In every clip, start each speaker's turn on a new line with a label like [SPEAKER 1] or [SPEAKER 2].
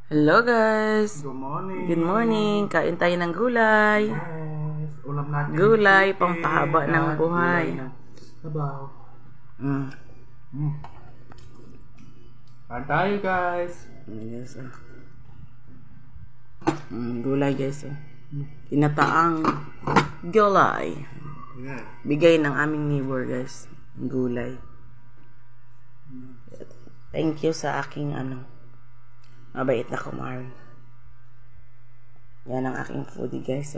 [SPEAKER 1] Hello guys!
[SPEAKER 2] Good morning!
[SPEAKER 1] Good morning! Kain tayo ng gulay.
[SPEAKER 2] Yes! Ulam natin.
[SPEAKER 1] Gulay, pampahaba ng buhay.
[SPEAKER 2] Sabaw. Kain tayo guys!
[SPEAKER 1] Yes, gulay guys. Tinataang gulay.
[SPEAKER 2] Yeah.
[SPEAKER 1] Bigay ng aming neighbor guys. Gulay. Thank you sa aking mabait na kumari. Yan ang aking foodie guys.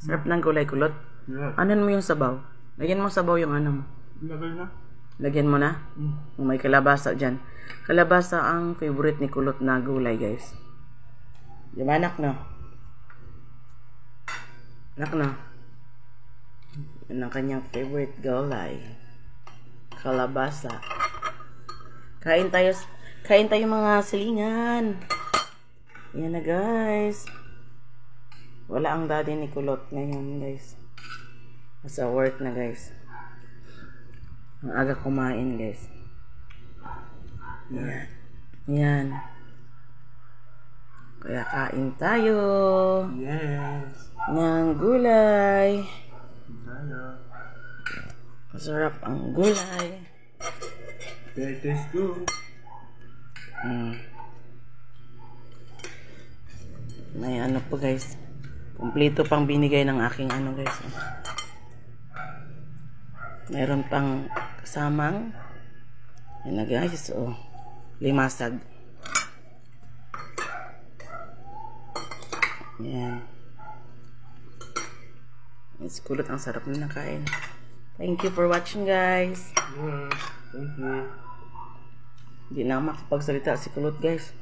[SPEAKER 1] Sarap ng gulay kulot.
[SPEAKER 2] Yeah.
[SPEAKER 1] Anan mo yung sabaw? Lagyan mo sabaw yung mo.
[SPEAKER 2] Lagay na.
[SPEAKER 1] Lagyan mo na? May kalabasa dyan. Kalabasa ang favorite ni kulot na gulay guys. Di ba anak no? Anak no? Yan ang kanyang favorite gulay. Kalabasa. Kain tayo mga silingan. Yan na guys. Wala ang daddy ni kulot ngayon guys. Nasa work na guys. Ang aga kumain guys. Yan. Yan. Kaya kain tayo.
[SPEAKER 2] Yes!
[SPEAKER 1] Ng gulay.
[SPEAKER 2] Tayo.
[SPEAKER 1] Masarap ang gulay.
[SPEAKER 2] Very tastes good.
[SPEAKER 1] May po guys. Kompleto pang binigay ng aking guys. Mayroon pang kasamang yan na guys. Limasag. Yan. It's kulot. Ang sarap na nakain. Thank you for watching guys.
[SPEAKER 2] Yes! Thank you.
[SPEAKER 1] Hindi na makapagsalita si kulot guys.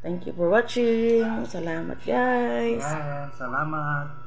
[SPEAKER 1] Thank you for watching. Salamat guys.
[SPEAKER 2] Yes! Salamat!